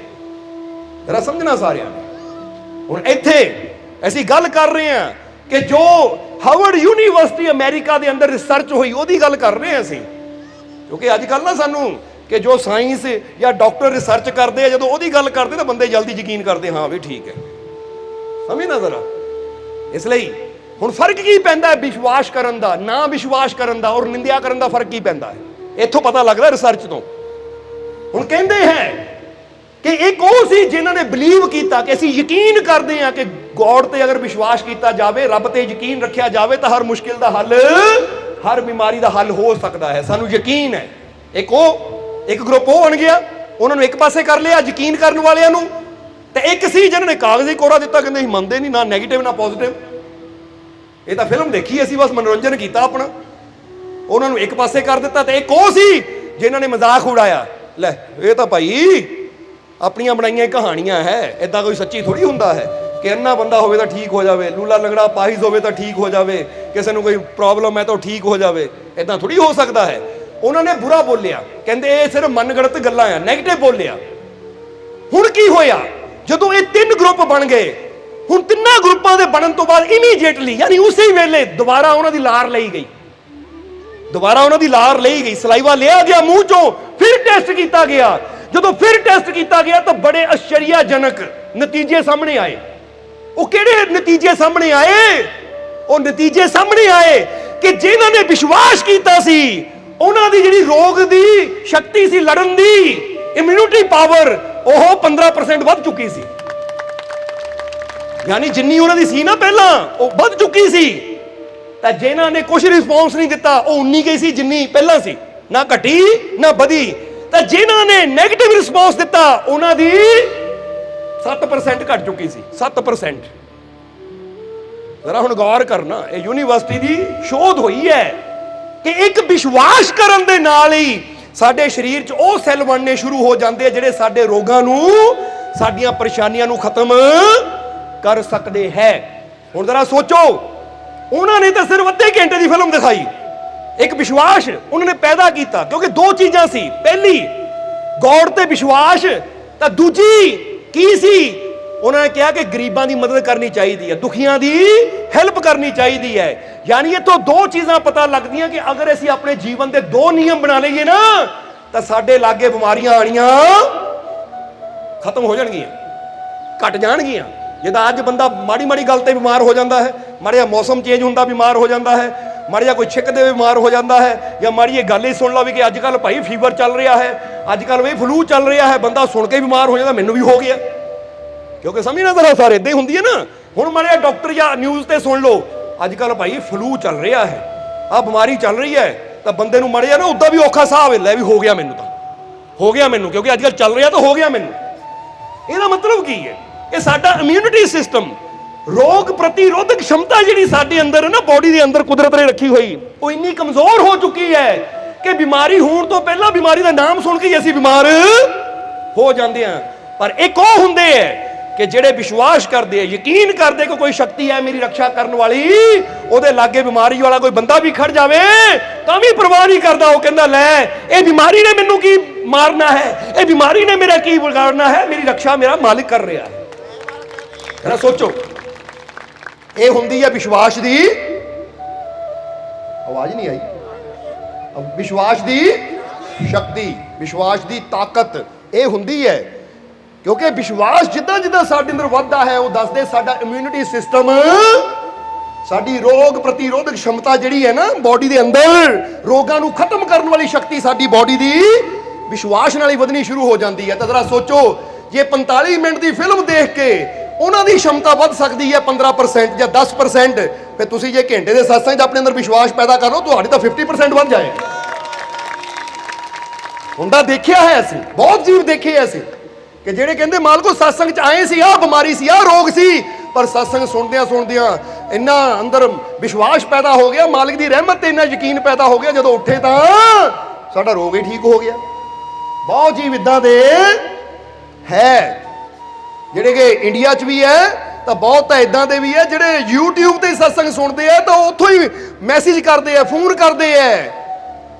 ਜਰਾ ਸਮਝਣਾ ਸਾਰਿਆਂ ਨੇ। ਹੁਣ ਇੱਥੇ ਅਸੀਂ ਗੱਲ ਕਰ ਰਹੇ ਹਾਂ ਕਿ ਜੋ ਹਾਰਵਰਡ ਯੂਨੀਵਰਸਿਟੀ ਅਮਰੀਕਾ ਦੇ ਅੰਦਰ ਰਿਸਰਚ ਹੋਈ ਉਹਦੀ ਗੱਲ ਕਰ ਰਹੇ ਹਾਂ ਅਸੀਂ। ਕਿਉਂਕਿ ਅੱਜ ਕੱਲ੍ਹ ਨਾ ਸਾਨੂੰ ਕਿ ਜੋ ਸਾਇੰਸ ਜਾਂ ਡਾਕਟਰ ਰਿਸਰਚ ਕਰਦੇ ਆ, ਜਦੋਂ ਉਹਦੀ ਗੱਲ ਕਰਦੇ ਤਾਂ ਬੰਦੇ ਜਲਦੀ ਯਕੀਨ ਕਰਦੇ, ਹਾਂ ਵੀ ਠੀਕ ਹੈ, ਸਮਝਣਾ ਜ਼ਰਾ। ਇਸ ਲਈ ਹੁਣ ਫਰਕ ਕੀ ਪੈਂਦਾ ਹੈ ਵਿਸ਼ਵਾਸ ਕਰਨ ਦਾ, ਨਾ ਵਿਸ਼ਵਾਸ ਕਰਨ ਦਾ ਔਰ ਨਿੰਦਿਆ ਕਰਨ ਦਾ ਫਰਕ ਕੀ ਪੈਂਦਾ ਹੈ, ਇੱਥੋਂ ਪਤਾ ਲੱਗਦਾ ਰਿਸਰਚ ਤੋਂ। ਹੁਣ ਕਹਿੰਦੇ ਹੈ ਕਿ ਇੱਕ ਉਹ ਸੀ ਜਿਨ੍ਹਾਂ ਨੇ ਬਲੀਵ ਕੀਤਾ ਕਿ ਅਸੀਂ ਯਕੀਨ ਕਰਦੇ ਹਾਂ ਕਿ ਗੋਡ ਤੇ ਅਗਰ ਵਿਸ਼ਵਾਸ ਕੀਤਾ ਜਾਵੇ, ਰੱਬ ਤੇ ਯਕੀਨ ਰੱਖਿਆ ਜਾਵੇ ਤਾਂ ਹਰ ਮੁਸ਼ਕਿਲ ਦਾ ਹੱਲ, ਹਰ ਬਿਮਾਰੀ ਦਾ ਹੱਲ ਹੋ ਸਕਦਾ ਹੈ, ਸਾਨੂੰ ਯਕੀਨ ਹੈ। ਇੱਕ ਗਰੁੱਪ ਉਹ ਬਣ ਗਿਆ, ਉਹਨਾਂ ਨੂੰ ਇੱਕ ਪਾਸੇ ਕਰ ਲਿਆ ਯਕੀਨ ਕਰਨ ਵਾਲਿਆਂ ਨੂੰ, ਤੇ ਇੱਕ ਸੀ ਜਿਹਨਾਂ ਨੇ ਕਾਗਜ਼ੀ ਕੋਰਾ ਦਿੱਤਾ, ਕਹਿੰਦੇ ਅਸੀਂ ਮੰਨਦੇ ਨਹੀਂ, ਨਾ ਨੈਗੇਟਿਵ ਨਾ ਪੋਜ਼ਿਟਿਵ। ਇਹ ਤਾਂ ਫਿਲਮ ਦੇਖੀ ਅਸੀਂ, ਬਸ ਮਨੋਰੰਜਨ ਕੀਤਾ ਆਪਣਾ, ਉਹਨਾਂ ਨੂੰ ਇੱਕ ਪਾਸੇ ਕਰ ਦਿੱਤਾ। ਤੇ ਇੱਕ ਉਹ ਸੀ ਜਿਨ੍ਹਾਂ ਨੇ ਮਜ਼ਾਕ ਉਡਾਇਆ, ਲੈ ਇਹ ਤਾਂ ਭਾਈ ਆਪਣੀਆਂ ਬਣਾਈਆਂ ਕਹਾਣੀਆਂ ਹੈ, ਏਦਾਂ ਕੋਈ ਸੱਚੀ ਥੋੜੀ ਹੁੰਦਾ ਹੈ ਕਿ ਅੰਨਾ ਬੰਦਾ ਹੋਵੇ ਤਾਂ ਠੀਕ ਹੋ ਜਾਵੇ, ਲੂਲਾ ਲੰਗੜਾ ਪਾਹਿਜ ਹੋਵੇ ਤਾਂ ਠੀਕ ਹੋ ਜਾਵੇ, ਕਿਸੇ ਨੂੰ ਕੋਈ ਪ੍ਰੋਬਲਮ ਹੈ ਤਾਂ ਠੀਕ ਹੋ ਜਾਵੇ, ਏਦਾਂ ਥੋੜੀ ਹੋ ਸਕਦਾ ਹੈ। ਉਹਨਾਂ ਨੇ ਬੁਰਾ ਬੋਲਿਆ, ਕਹਿੰਦੇ ਇਹ ਸਿਰਫ ਮਨਗੜਤ ਗੱਲਾਂ ਆ, ਨੈਗੇਟਿਵ ਬੋਲਿਆ। ਹੁਣ ਕੀ ਹੋਇਆ, ਜਦੋਂ ਇਹ ਤਿੰਨ ਗਰੁੱਪ ਬਣ ਗਏ, ਹੁਣ ਤਿੰਨਾਂ ਗਰੁੱਪਾਂ ਦੇ ਬਣਨ ਤੋਂ ਬਾਅਦ ਇਮੀਡੀਏਟਲੀ ਯਾਨੀ ਉਸੇ ਵੇਲੇ ਦੁਬਾਰਾ ਉਹਨਾਂ ਦੀ ਲਾਰ ਲਈ ਗਈ। ਦੁਬਾਰਾ ਉਹਨਾਂ ਦੀ ਲਾਰ ਲਈ ਗਈ, ਸਲਾਈਵਾ ਲਿਆ ਗਿਆ ਮੂੰਹ ਚੋਂ, ਫਿਰ ਟੈਸਟ ਕੀਤਾ ਗਿਆ। ਜਦੋਂ ਫਿਰ ਟੈਸਟ ਕੀਤਾ ਗਿਆ ਤਾਂ ਬੜੇ ਆਸ਼ਚਰਯਜਨਕ ਨਤੀਜੇ ਸਾਹਮਣੇ ਆਏ। ਉਹ ਕਿਹੜੇ ਨਤੀਜੇ ਸਾਹਮਣੇ ਆਏ? ਉਹ ਨਤੀਜੇ ਸਾਹਮਣੇ ਆਏ ਕਿ ਜਿਨ੍ਹਾਂ ਨੇ ਵਿਸ਼ਵਾਸ ਕੀਤਾ ਸੀ ਉਹਨਾਂ ਦੀ ਜਿਹੜੀ ਰੋਗ ਦੀ ਸ਼ਕਤੀ ਸੀ, ਲੜਨ ਦੀ ਇਮਿਊਨਿਟੀ ਪਾਵਰ, ਉਹ 15% ਵੱਧ ਚੁੱਕੀ ਸੀ। ਯਾਨੀ ਜਿੰਨੀ ਉਹਨਾਂ ਦੀ ਸੀ ਨਾ ਪਹਿਲਾਂ, ਉਹ ਵੱਧ ਚੁੱਕੀ ਸੀ। ਤਾਂ ਜਿਨ੍ਹਾਂ ਨੇ ਕੁਝ ਰਿਸਪੌਂਸ ਨਹੀਂ ਦਿੱਤਾ, ਉਹ ਉਨੀ ਗਈ ਸੀ ਜਿੰਨੀ ਪਹਿਲਾਂ ਸੀ, ਨਾ ਘਟੀ ਨਾ ਵਧੀ। ਤਾਂ ਜਿਨ੍ਹਾਂ ਨੇ ਨੈਗੇਟਿਵ ਰਿਸਪੌਂਸ ਦਿੱਤਾ, ਉਹਨਾਂ ਦੀ 7% ਘਟ ਚੁੱਕੀ ਸੀ, 7%। ਜ਼ਰਾ ਹੁਣ ਗੌਰ ਕਰਨਾ, ਇਹ ਯੂਨੀਵਰਸਿਟੀ ਦੀ ਸ਼ੋਧ ਹੋਈ ਹੈ ਕਿ ਇੱਕ ਵਿਸ਼ਵਾਸ ਕਰਨ ਦੇ ਨਾਲ ਹੀ ਸਾਡੇ ਸਰੀਰ 'ਚ ਉਹ ਸੈੱਲ ਬਣਨੇ ਸ਼ੁਰੂ ਹੋ ਜਾਂਦੇ ਆ ਜਿਹੜੇ ਸਾਡੇ ਰੋਗਾਂ ਨੂੰ, ਸਾਡੀਆਂ ਪਰੇਸ਼ਾਨੀਆਂ ਨੂੰ ਖਤਮ ਕਰ ਸਕਦੇ ਹੈ। ਹੁਣ ਜ਼ਰਾ ਸੋਚੋ, ਉਹਨਾਂ ਨੇ ਤਾਂ ਸਿਰਫ ਅੱਧੇ ਘੰਟੇ ਦੀ ਫਿਲਮ ਦਿਖਾਈ, ਇੱਕ ਵਿਸ਼ਵਾਸ ਉਹਨਾਂ ਨੇ ਪੈਦਾ ਕੀਤਾ। ਕਿਉਂਕਿ ਦੋ ਚੀਜ਼ਾਂ ਸੀ, ਪਹਿਲੀ ਗੌਰ ਤੇ ਵਿਸ਼ਵਾਸ, ਤਾਂ ਦੂਜੀ ਕੀ ਸੀ? ਉਹਨਾਂ ਨੇ ਕਿਹਾ ਕਿ ਗਰੀਬਾਂ ਦੀ ਮਦਦ ਕਰਨੀ ਚਾਹੀਦੀ ਹੈ, ਦੁਖੀਆਂ ਦੀ ਹੈਲਪ ਕਰਨੀ ਚਾਹੀਦੀ ਹੈ। ਯਾਨੀ ਇੱਥੋਂ ਦੋ ਚੀਜ਼ਾਂ ਪਤਾ ਲੱਗਦੀਆਂ ਕਿ ਅਗਰ ਅਸੀਂ ਆਪਣੇ ਜੀਵਨ ਦੇ ਦੋ ਨਿਯਮ ਬਣਾ ਲਈਏ ਨਾ, ਤਾਂ ਸਾਡੇ ਲਾਗੇ ਬਿਮਾਰੀਆਂ ਆਣੀਆਂ ਖਤਮ ਹੋ ਜਾਣਗੀਆਂ, ਘਟ ਜਾਣਗੀਆਂ। ਜਿੱਦਾਂ ਅੱਜ ਬੰਦਾ ਮਾੜੀ ਮਾੜੀ ਗੱਲ ਤੇ ਬਿਮਾਰ ਹੋ ਜਾਂਦਾ ਹੈ, ਮਾੜਾ ਜਿਹਾ ਮੌਸਮ ਚੇਂਜ ਹੁੰਦਾ ਬਿਮਾਰ ਹੋ ਜਾਂਦਾ ਹੈ, ਮਾੜਾ ਜਿਹਾ ਕੋਈ ਛਿੱਕ ਦੇ ਬਿਮਾਰ ਹੋ ਜਾਂਦਾ ਹੈ, ਜਾਂ ਮਾੜੀ ਇਹ ਗੱਲ ਹੀ ਸੁਣ ਲਵੇ ਕਿ ਅੱਜ ਕੱਲ ਭਾਈ ਫੀਵਰ ਚੱਲ ਰਿਹਾ ਹੈ, ਅੱਜ ਕੱਲ ਵੀ ਫਲੂ ਚੱਲ ਰਿਹਾ ਹੈ, ਬੰਦਾ ਸੁਣ ਕੇ ਬਿਮਾਰ ਹੋ ਜਾਂਦਾ, ਮੈਨੂੰ ਵੀ ਹੋ ਗਿਆ। ਕਿਉਂਕਿ ਸਮਝਣਾ ਜ਼ਰਾ ਸਾਰੇ ਇਦਾਂ ਹੀ ਹੁੰਦੀ ਹੈ ਨਾ। ਹੁਣ ਮਾੜਾ ਜਿਹਾ ਡਾਕਟਰ ਜਾਂ ਨਿਊਜ਼ ਤੇ ਸੁਣ ਲਓ, ਅੱਜ ਕੱਲ ਭਾਈ ਫਲੂ ਚੱਲ ਰਿਹਾ ਹੈ, ਆਹ ਬਿਮਾਰੀ ਚੱਲ ਰਹੀ ਹੈ, ਤਾਂ ਬੰਦੇ ਨੂੰ ਮਾੜਾ ਜਿਹਾ ਨਾ ਉੱਦਾਂ ਵੀ ਔਖਾ ਸਾਹ ਲੈ ਵੀ ਹੋ ਗਿਆ ਮੈਨੂੰ, ਤਾਂ ਹੋ ਗਿਆ ਮੈਨੂੰ, ਕਿਉਂਕਿ ਅੱਜ ਕੱਲ ਚੱਲ ਰਿਹਾ ਤਾਂ ਹੋ ਗਿਆ ਮੈਨੂੰ। ਇਹਦਾ ਮਤਲਬ ਕੀ ਹੈ? ਇਹ ਸਾਡਾ ਇਮਿਊਨਿਟੀ ਸਿਸਟਮ, ਰੋਗ ਪ੍ਰਤੀਰੋਧਕ ਸ਼ਮਤਾ ਜਿਹੜੀ ਸਾਡੇ ਅੰਦਰ ਹੈ ਨਾ, ਬੋਡੀ ਦੇ ਅੰਦਰ ਕੁਦਰਤ ਨੇ ਰੱਖੀ ਹੋਈ, ਉਹ ਇੰਨੀ ਕਮਜ਼ੋਰ ਹੋ ਚੁੱਕੀ ਹੈ ਕਿ ਬਿਮਾਰੀ ਹੋਣ ਤੋਂ ਪਹਿਲਾਂ ਬਿਮਾਰੀ ਦਾ ਨਾਮ ਸੁਣ ਕੇ ਹੀ ਅਸੀਂ ਬਿਮਾਰ ਹੋ ਜਾਂਦੇ ਹਾਂ। ਪਰ ਇੱਕ ਉਹ ਹੁੰਦੇ ਹੈ ਕਿ ਜਿਹੜੇ ਵਿਸ਼ਵਾਸ ਕਰਦੇ ਆ, ਯਕੀਨ ਕਰਦੇ ਕਿ ਕੋਈ ਸ਼ਕਤੀ ਹੈ ਮੇਰੀ ਰੱਖਿਆ ਕਰਨ ਵਾਲੀ, ਉਹਦੇ ਲਾਗੇ ਬਿਮਾਰੀ ਵਾਲਾ ਕੋਈ ਬੰਦਾ ਵੀ ਖੜ ਜਾਵੇ ਤਾਂ ਵੀ ਪਰਵਾਹ ਨਹੀਂ ਕਰਦਾ। ਉਹ ਕਹਿੰਦਾ ਲੈ, ਇਹ ਬਿਮਾਰੀ ਨੇ ਮੈਨੂੰ ਕੀ ਮਾਰਨਾ ਹੈ, ਇਹ ਬਿਮਾਰੀ ਨੇ ਮੇਰਾ ਕੀ ਵਿਗਾੜਨਾ ਹੈ, ਮੇਰੀ ਰੱਖਿਆ ਮੇਰਾ ਮਾਲਿਕ ਕਰ ਰਿਹਾ ਹੈ। ਜਰਾ ਸੋਚੋ, ਇਹ ਹੁੰਦੀ ਹੈ ਵਿਸ਼ਵਾਸ ਦੀ, ਆਵਾਜ਼ ਨਹੀਂ ਆਈ, ਵਿਸ਼ਵਾਸ ਦੀ ਸ਼ਕਤੀ, ਵਿਸ਼ਵਾਸ ਦੀ ਤਾਕਤ ਇਹ ਹੁੰਦੀ ਹੈ। ਕਿਉਂਕਿ ਵਿਸ਼ਵਾਸ ਜਿੱਦਾਂ ਜਿੱਦਾਂ ਸਾਡੇ ਅੰਦਰ ਵੱਧਦਾ ਹੈ, ਉਹ ਦੱਸਦੇ ਸਾਡਾ ਇਮਿਊਨਿਟੀ ਸਿਸਟਮ, ਸਾਡੀ ਰੋਗ ਪ੍ਰਤੀਰੋਧਕ ਸ਼ਮਤਾ ਜਿਹੜੀ ਹੈ ਨਾ ਬੋਡੀ ਦੇ ਅੰਦਰ, ਰੋਗਾਂ ਨੂੰ ਖਤਮ ਕਰਨ ਵਾਲੀ ਸ਼ਕਤੀ ਸਾਡੀ ਬੋਡੀ ਦੀ ਵਿਸ਼ਵਾਸ ਨਾਲ ਹੀ ਵਧਣੀ ਸ਼ੁਰੂ ਹੋ ਜਾਂਦੀ ਹੈ। ਤਾਂ ਜ਼ਰਾ ਸੋਚੋ, ਜੇ 45 ਮਿੰਟ ਦੀ ਫਿਲਮ ਦੇਖ ਕੇ ਉਹਨਾਂ ਦੀ ਸ਼ਮਤਾ ਵੱਧ ਸਕਦੀ ਹੈ 15% ਜਾਂ 10%, ਫਿਰ ਤੁਸੀਂ ਜੇ ਘੰਟੇ ਦੇ ਸਤਸੰਗ 'ਚ ਆਪਣੇ ਅੰਦਰ ਵਿਸ਼ਵਾਸ ਪੈਦਾ ਕਰ ਲਓ, ਤੁਹਾਡੀ ਤਾਂ 50% ਵੱਧ ਜਾਏ। ਹੁੰਦਾ ਦੇਖਿਆ ਹੈ ਅਸੀਂ, ਬਹੁਤ ਜੀਵ ਦੇਖੇ ਅਸੀਂ ਕਿ ਜਿਹੜੇ ਕਹਿੰਦੇ ਮਾਲਕੋ ਸਤਸੰਗ 'ਚ ਆਏ ਸੀ, ਆਹ ਬਿਮਾਰੀ ਸੀ, ਆਹ ਰੋਗ ਸੀ, ਪਰ ਸਤਸੰਗ ਸੁਣਦਿਆਂ ਸੁਣਦਿਆਂ ਇੰਨਾ ਅੰਦਰ ਵਿਸ਼ਵਾਸ ਪੈਦਾ ਹੋ ਗਿਆ, ਮਾਲਕ ਦੀ ਰਹਿਮਤ ਤੇ ਇੰਨਾ ਯਕੀਨ ਪੈਦਾ ਹੋ ਗਿਆ, ਜਦੋਂ ਉੱਠੇ ਤਾਂ ਸਾਡਾ ਰੋਗ ਹੀ ਠੀਕ ਹੋ ਗਿਆ। ਬਹੁਤ ਜੀਵ ਇਦਾਂ ਦੇ ਹੈ, ਜਿਹੜੇ ਕਿ ਇੰਡੀਆ 'ਚ ਵੀ ਹੈ, ਤਾਂ ਬਹੁਤ ਤਾਂ ਇਦਾਂ ਦੇ ਵੀ ਹੈ ਜਿਹੜੇ YouTube ਤੇ ਸਤਸੰਗ ਸੁਣਦੇ ਆ, ਤਾਂ ਉੱਥੋਂ ਹੀ ਮੈਸੇਜ ਕਰਦੇ ਆ, ਫੋਨ ਕਰਦੇ ਆ।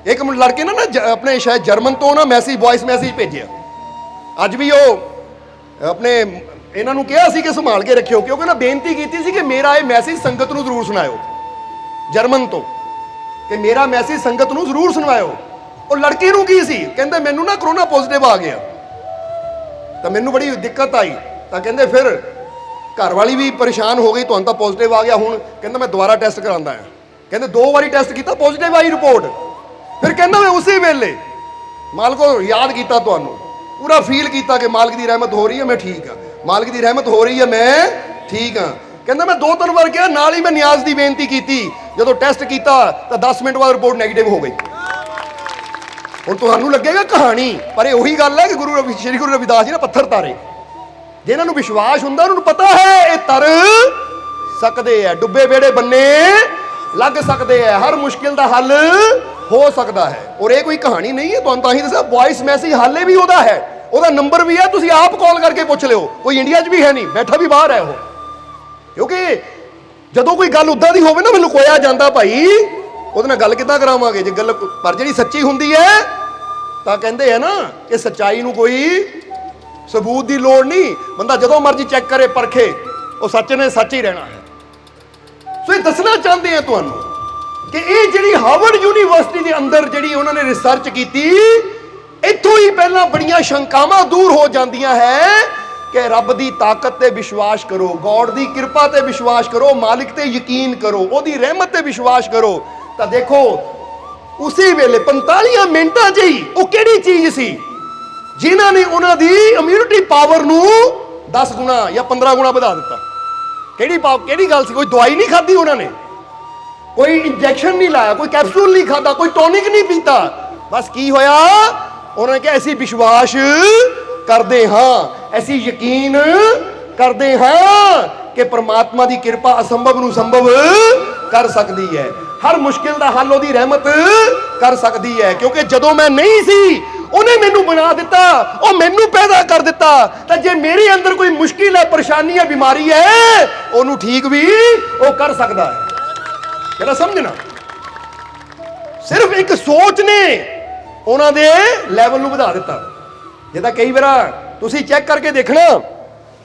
ਇੱਕ ਲੜਕੇ ਨਾ ਆਪਣੇ ਸ਼ਾਇਦ ਜਰਮਨ ਤੋਂ ਨਾ ਮੈਸੇਜ, ਵੌਇਸ ਮੈਸੇਜ ਭੇਜਿਆ। ਅੱਜ ਵੀ ਉਹ ਆਪਣੇ ਇਹਨਾਂ ਨੂੰ ਕਿਹਾ ਸੀ ਕਿ ਸੰਭਾਲ ਕੇ ਰੱਖਿਓ, ਕਿਉਂਕਿ ਨਾ ਬੇਨਤੀ ਕੀਤੀ ਸੀ ਕਿ ਮੇਰਾ ਇਹ ਮੈਸੇਜ ਸੰਗਤ ਨੂੰ ਜ਼ਰੂਰ ਸੁਣਾਇਓ, ਜਰਮਨ ਤੋਂ, ਕਿ ਮੇਰਾ ਮੈਸੇਜ ਸੰਗਤ ਨੂੰ ਜ਼ਰੂਰ ਸੁਣਾਇਓ। ਉਹ ਲੜਕੇ ਨੂੰ ਕੀ ਸੀ, ਕਹਿੰਦੇ ਮੈਨੂੰ ਨਾ ਕਰੋਨਾ ਪੋਜ਼ਿਟਿਵ ਆ ਗਿਆ, ਤਾਂ ਮੈਨੂੰ ਬੜੀ ਦਿੱਕਤ ਆਈ। ਤਾਂ ਕਹਿੰਦੇ ਫਿਰ ਘਰ ਵਾਲੀ ਵੀ ਪਰੇਸ਼ਾਨ ਹੋ ਗਈ, ਤੁਹਾਨੂੰ ਤਾਂ ਪੋਜ਼ਿਟਿਵ ਆ ਗਿਆ, ਹੁਣ ਕਹਿੰਦਾ ਮੈਂ ਦੁਬਾਰਾ ਟੈਸਟ ਕਰਾਉਂਦਾ ਹਾਂ। ਕਹਿੰਦੇ 2 ਵਾਰੀ ਟੈਸਟ ਕੀਤਾ, ਪੋਜ਼ਿਟਿਵ ਆਈ ਰਿਪੋਰਟ। ਫਿਰ ਕਹਿੰਦਾ ਮੈਂ ਉਸੇ ਵੇਲੇ ਮਾਲਕੋ ਯਾਦ ਕੀਤਾ, ਤੁਹਾਨੂੰ ਪੂਰਾ ਫੀਲ ਕੀਤਾ ਕਿ ਮਾਲਕ ਦੀ ਰਹਿਮਤ ਹੋ ਰਹੀ ਹੈ, ਮੈਂ ਠੀਕ ਹਾਂ, ਮਾਲਕ ਦੀ ਰਹਿਮਤ ਹੋ ਰਹੀ ਹੈ, ਮੈਂ ਠੀਕ ਹਾਂ। ਕਹਿੰਦਾ ਮੈਂ 2-3 ਵਾਰ ਕਿਹਾ, ਨਾਲ ਹੀ ਮੈਂ ਨਿਆਜ਼ ਦੀ ਬੇਨਤੀ ਕੀਤੀ। ਜਦੋਂ ਟੈਸਟ ਕੀਤਾ ਤਾਂ 10 ਮਿੰਟ ਬਾਅਦ ਰਿਪੋਰਟ ਨੈਗੇਟਿਵ ਹੋ ਗਈ। ਹੁਣ ਤੁਹਾਨੂੰ ਲੱਗੇਗਾ ਕਹਾਣੀ, ਪਰ ਇਹ ਉਹੀ ਗੱਲ ਹੈ ਕਿ ਸ਼੍ਰੀ ਗੁਰੂ ਰਵਿਦਾਸ ਜੀ ਨੇ ਪੱਥਰ ਤਾਰੇ। ਜਿਨ੍ਹਾਂ ਨੂੰ ਵਿਸ਼ਵਾਸ ਹੁੰਦਾ, ਉਹਨਾਂ ਨੂੰ ਪਤਾ ਹੈ ਇਹ ਤਰ ਸਕਦੇ ਆ, ਡੁੱਬੇ ਬੇੜੇ ਬੰਨੇ ਲੱਗ ਸਕਦੇ ਆ, ਹਰ ਮੁਸ਼ਕਿਲ ਦਾ ਹੱਲ ਹੋ ਸਕਦਾ ਹੈ। ਔਰ ਇਹ ਕੋਈ ਕਹਾਣੀ ਨਹੀਂ ਹੈ, ਤੁਹਾਨੂੰ ਤਾਂ ਹੀ ਦੱਸਿਆ, ਵੌਇਸ ਮੈਸੇਜ ਹਾਲੇ ਵੀ ਉਹਦਾ ਹੈ, ਉਹਦਾ ਨੰਬਰ ਵੀ ਹੈ, ਤੁਸੀਂ ਆਪ ਕਾਲ ਕਰਕੇ ਪੁੱਛ ਲਿਓ। ਕੋਈ ਇੰਡੀਆ 'ਚ ਵੀ ਹੈ ਨਹੀਂ, ਬੈਠਾ ਵੀ ਬਾਹਰ ਹੈ ਉਹ। ਕਿਉਂਕਿ ਜਦੋਂ ਕੋਈ ਗੱਲ ਉਦਾਂ ਦੀ ਹੋਵੇ ਨਾ, ਮੈਨੂੰ ਲੁਕੋਇਆ ਜਾਂਦਾ ਭਾਈ, ਉਹਦੇ ਨਾਲ ਗੱਲ ਕਿੱਦਾਂ ਕਰਾਵਾਂਗੇ ਜੇ ਗੱਲ, ਪਰ ਜਿਹੜੀ ਸੱਚੀ ਹੁੰਦੀ ਹੈ ਤਾਂ ਕਹਿੰਦੇ ਆ ਨਾ ਕਿ ਸੱਚਾਈ ਨੂੰ ਕੋਈ ਸਬੂਤ ਦੀ ਲੋੜ ਨਹੀਂ, ਬੰਦਾ ਜਦੋਂ ਮਰਜ਼ੀ ਚੈੱਕ ਕਰੇ, ਪਰਖੇ, ਉਹ ਸੱਚ ਨੇ ਸੱਚ ਹੀ ਰਹਿਣਾ ਹੈ। ਸੋ ਇਹ ਦੱਸਣਾ ਚਾਹੁੰਦੇ ਆ ਤੁਹਾਨੂੰ ਕਿ ਇਹ ਜਿਹੜੀ ਹਾਰਵਰਡ ਯੂਨੀਵਰਸਿਟੀ ਦੇ ਅੰਦਰ ਜਿਹੜੀ ਉਹਨਾਂ ਨੇ ਰਿਸਰਚ ਕੀਤੀ, ਇੱਥੋਂ ਹੀ ਪਹਿਲਾਂ ਬੜੀਆਂ ਸ਼ੰਕਾਵਾਂ ਦੂਰ ਹੋ ਜਾਂਦੀਆਂ ਹੈ ਕਿ ਰੱਬ ਦੀ ਤਾਕਤ ਤੇ ਵਿਸ਼ਵਾਸ ਕਰੋ, ਗੋਡ ਦੀ ਕਿਰਪਾ ਤੇ ਵਿਸ਼ਵਾਸ ਕਰੋ, ਮਾਲਿਕ ਤੇ ਯਕੀਨ ਕਰੋ, ਉਹਦੀ ਰਹਿਮਤ ਤੇ ਵਿਸ਼ਵਾਸ ਕਰੋ। ਤਾਂ ਦੇਖੋ ਉਸੇ ਵੇਲੇ 45 ਮਿੰਟਾਂ 'ਚ ਹੀ ਉਹ ਕਿਹੜੀ ਚੀਜ਼ ਸੀ ਜਿਨ੍ਹਾਂ ਨੇ ਉਹਨਾਂ ਦੀ ਇਮਿਊਨਿਟੀ ਪਾਵਰ ਨੂੰ 10 ਗੁਣਾ ਜਾਂ 15 ਗੁਣਾ ਵਧਾ ਦਿੱਤਾ। ਕਿਹੜੀ ਗੱਲ ਸੀ? ਕੋਈ ਦਵਾਈ ਨਹੀਂ ਖਾਧੀ ਉਹਨਾਂ ਨੇ, ਕੋਈ ਇੰਜੈਕਸ਼ਨ ਨਹੀਂ ਲਾਇਆ, ਕੋਈ ਕੈਪਸੂਲ ਨਹੀਂ ਖਾਧਾ, ਕੋਈ ਟੌਨਿਕ ਨਹੀਂ ਪੀਤਾ। ਬਸ ਕੀ ਹੋਇਆ? ਉਹਨਾਂ ਨੇ ਕਿਹਾ ਅਸੀਂ ਵਿਸ਼ਵਾਸ ਕਰਦੇ ਹਾਂ, ਅਸੀਂ ਯਕੀਨ ਕਰਦੇ ਹਾਂ ਕਿ ਪ੍ਰਮਾਤਮਾ ਦੀ ਕਿਰਪਾ ਅਸੰਭਵ ਨੂੰ ਸੰਭਵ ਕਰ ਸਕਦੀ ਹੈ, ਹਰ ਮੁਸ਼ਕਿਲ ਦਾ ਹੱਲ ਉਹਦੀ ਰਹਿਮਤ ਕਰ ਸਕਦੀ ਹੈ। ਕਿਉਂਕਿ ਜਦੋਂ ਮੈਂ ਨਹੀਂ ਸੀ ਉਹਨੇ ਮੈਨੂੰ ਬਣਾ ਦਿੱਤਾ, ਉਹ ਮੈਨੂੰ ਪੈਦਾ ਕਰ ਦਿੱਤਾ। ਤਾਂ ਜੇ ਮੇਰੇ ਅੰਦਰ ਕੋਈ ਮੁਸ਼ਕਿਲ ਹੈ, ਪਰੇਸ਼ਾਨੀ ਹੈ, ਬਿਮਾਰੀ ਹੈ, ਉਹਨੂੰ ਠੀਕ ਵੀ ਉਹ ਕਰ ਸਕਦਾ ਹੈ। ਜਰਾ ਸਮਝਣਾ, ਸਿਰਫ ਇੱਕ ਸੋਚ ਨੇ ਉਹਨਾਂ ਦੇ ਲੈਵਲ ਨੂੰ ਵਧਾ ਦਿੱਤਾ। ਜਿੱਦਾਂ ਕਈ ਵਾਰ ਤੁਸੀਂ ਚੈੱਕ ਕਰਕੇ ਦੇਖਣਾ,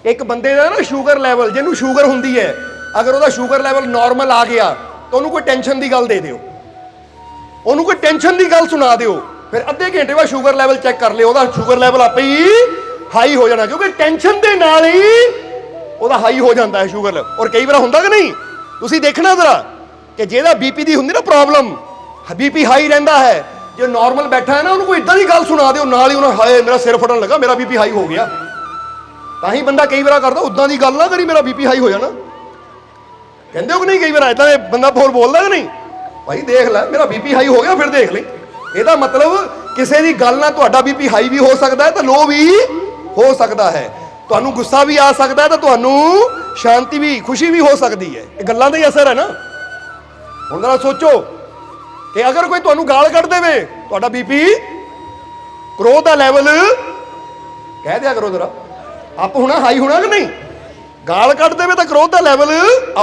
ਇੱਕ ਬੰਦੇ ਦਾ ਨਾ ਸ਼ੂਗਰ ਲੈਵਲ, ਜਿਹਨੂੰ ਸ਼ੂਗਰ ਹੁੰਦੀ ਹੈ, ਅਗਰ ਉਹਦਾ ਸ਼ੂਗਰ ਲੈਵਲ ਨਾਰਮਲ ਆ ਗਿਆ ਤਾਂ ਉਹਨੂੰ ਕੋਈ ਟੈਨਸ਼ਨ ਦੀ ਗੱਲ ਦੇ ਦਿਓ, ਉਹਨੂੰ ਕੋਈ ਟੈਨਸ਼ਨ ਦੀ ਗੱਲ ਸੁਣਾ ਦਿਓ, ਫਿਰ ਅੱਧੇ ਘੰਟੇ ਬਾਅਦ ਸ਼ੂਗਰ ਲੈਵਲ ਚੈੱਕ ਕਰ ਲਿਓ, ਉਹਦਾ ਸ਼ੂਗਰ ਲੈਵਲ ਆਪੇ ਹੀ ਹਾਈ ਹੋ ਜਾਣਾ, ਕਿਉਂਕਿ ਟੈਨਸ਼ਨ ਦੇ ਨਾਲ ਹੀ ਉਹਦਾ ਹਾਈ ਹੋ ਜਾਂਦਾ ਹੈ ਸ਼ੂਗਰ ਲੈਵਲ। ਔਰ ਕਈ ਵਾਰ ਹੁੰਦਾ ਕਿ ਨਹੀਂ, ਤੁਸੀਂ ਦੇਖਣਾ ਜ਼ਰਾ ਕਿ ਜਿਹਦਾ ਬੀਪੀ ਦੀ ਹੁੰਦੀ ਨਾ ਪ੍ਰੋਬਲਮ, ਬੀਪੀ ਹਾਈ ਰਹਿੰਦਾ ਹੈ, ਜੇ ਨਾਰਮਲ ਬੈਠਾ ਹੈ ਨਾ, ਉਹਨੂੰ ਕੋਈ ਇਦਾਂ ਦੀ ਗੱਲ ਸੁਣਾ ਦਿਓ, ਨਾਲ ਹੀ ਉਹਨਾਂ ਹਾਏ ਮੇਰਾ ਸਿਰ ਫਟਣ ਲੱਗਾ, ਮੇਰਾ ਬੀਪੀ ਹਾਈ ਹੋ ਗਿਆ। ਤਾਂ ਹੀ ਬੰਦਾ ਕਈ ਵਾਰ ਕਰਦਾ, ਉਦਾਂ ਦੀ ਗੱਲ ਨਾ ਕਰੀ ਮੇਰਾ ਬੀਪੀ ਹਾਈ ਹੋ ਜਾਣਾ। ਕਹਿੰਦੇ ਹੋ ਕਿ ਨਹੀਂ? ਕਈ ਵਾਰ ਇਦਾਂ ਬੰਦਾ ਬੋਲਦਾ ਕਿ ਨਹੀਂ, ਭਾਈ ਦੇਖ ਲੈ ਮੇਰਾ ਬੀਪੀ ਹਾਈ ਹੋ ਗਿਆ, ਫਿਰ ਦੇਖ ਲੈ। ਇਹਦਾ ਮਤਲਬ ਕਿਸੇ ਦੀ ਗੱਲ ਨਾਲ ਤੁਹਾਡਾ ਬੀਪੀ ਹਾਈ ਵੀ ਹੋ ਸਕਦਾ ਹੈ ਤੇ ਲੋ ਵੀ ਹੋ ਸਕਦਾ ਹੈ, ਤੁਹਾਨੂੰ ਗੁੱਸਾ ਵੀ ਆ ਸਕਦਾ ਹੈ ਤੇ ਤੁਹਾਨੂੰ ਸ਼ਾਂਤੀ ਵੀ, ਖੁਸ਼ੀ ਵੀ ਹੋ ਸਕਦੀ ਹੈ। ਇਹ ਗੱਲਾਂ ਦਾ ਹੀ ਅਸਰ ਹੈ ਨਾ। ਹੁਣ ਜਰਾ ਸੋਚੋ ਕਿ ਅਗਰ ਕੋਈ ਤੁਹਾਨੂੰ ਗਾਲ ਕੱਢ ਦੇਵੇ, ਤੁਹਾਡਾ ਬੀਪੀ, ਕ੍ਰੋਧ ਦਾ ਲੈਵਲ, ਕਹਿ ਦਿਆ ਕਰੋ ਜਰਾ, ਅਪ ਹੋਣਾ, ਹਾਈ ਹੋਣਾ ਕਿ ਨਹੀਂ? ਗਾਲ ਕੱਢ ਦੇਵੇ ਤਾਂ ਕ੍ਰੋਧ ਦਾ ਲੈਵਲ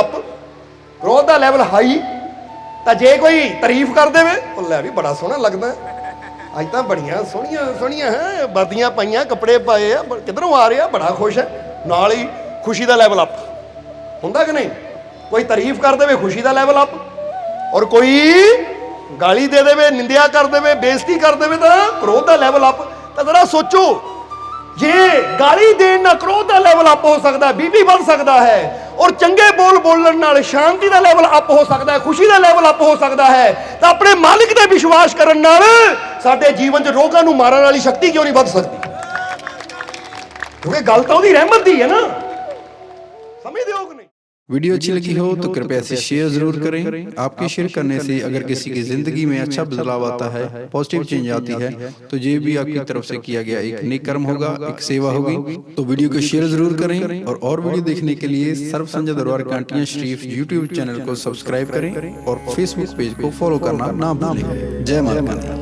ਅਪ, ਕ੍ਰੋਧ ਦਾ ਲੈਵਲ ਹਾਈ। ਤਾਂ ਜੇ ਕੋਈ ਤਾਰੀਫ ਕਰ ਦੇਵੇ, ਉਹ ਲੈ ਵੀ ਬੜਾ ਸੋਹਣਾ ਲੱਗਦਾ, ਅੱਜ ਤਾਂ ਬੜੀਆਂ ਸੋਹਣੀਆਂ ਸੋਹਣੀਆਂ ਹੈ, ਵਰਦੀਆਂ ਪਾਈਆਂ, ਕੱਪੜੇ ਪਾਏ ਆ, ਕਿੱਧਰੋਂ ਆ ਰਿਹਾ, ਬੜਾ ਖੁਸ਼ ਹੈ, ਨਾਲ ਹੀ ਖੁਸ਼ੀ ਦਾ ਲੈਵਲ ਅਪ ਹੁੰਦਾ ਕਿ ਨਹੀਂ? ਕੋਈ ਤਾਰੀਫ ਕਰ ਦੇਵੇ, ਖੁਸ਼ੀ ਦਾ ਲੈਵਲ ਅਪ, ਔਰ ਕੋਈ ਗਾਲੀ ਦੇ ਦੇਵੇ, ਨਿੰਦਿਆ ਕਰ ਦੇਵੇ, ਬੇਇੱਜ਼ਤੀ ਕਰ ਦੇਵੇ ਤਾਂ ਕ੍ਰੋਧ ਦਾ ਲੈਵਲ ਅਪ। ਤਾਂ ਜ਼ਰਾ ਸੋਚੋ, ਜੇ ਗਾਲੀ ਦੇਣ ਨਾਲ ਕ੍ਰੋਧ ਦਾ ਲੈਵਲ ਅਪ ਹੋ ਸਕਦਾ, ਬੀਪੀ ਵੱਧ ਸਕਦਾ ਹੈ, ਔਰ ਚੰਗੇ ਬੋਲ ਬੋਲਣ ਨਾਲ ਸ਼ਾਂਤੀ ਦਾ ਲੈਵਲ ਅਪ ਹੋ ਸਕਦਾ ਹੈ, ਖੁਸ਼ੀ ਦਾ ਲੈਵਲ ਅਪ ਹੋ ਸਕਦਾ ਹੈ, ਤਾਂ ਆਪਣੇ ਮਾਲਿਕ ਤੇ ਵਿਸ਼ਵਾਸ ਕਰਨ ਨਾਲ ਸਾਡੇ ਜੀਵਨ 'ਚ ਰੋਗਾਂ ਨੂੰ ਮਾਰਨ ਵਾਲੀ ਸ਼ਕਤੀ ਕਿਉਂ ਨਹੀਂ ਵੱਧ ਸਕਦੀ? ਕਿਉਂਕਿ ਗੱਲ ਤਾਂ ਉਹਦੀ ਰਹਿਮਤ ਦੀ ਹੈ ਨਾ। ਸਮਝਦੇ ਹੋ ਕਿ नहीं? वीडियो अच्छी लगी हो तो कृपया इसे शेयर जरूर करें। आपके शेयर करने से अगर किसी की जिंदगी में अच्छा बदलाव आता है, पॉजिटिव चेंज आती है, तो ये भी आपकी तरफ से किया गया एक नेक कर्म होगा, एक सेवा होगी। तो वीडियो को शेयर जरूर करें और वीडियो देखने के लिए सर्व संजय दरबार कांटियां शरीफ यूट्यूब चैनल को सब्सक्राइब करें और फेसबुक पेज को फॉलो करना ना भूलें। जय माता दी।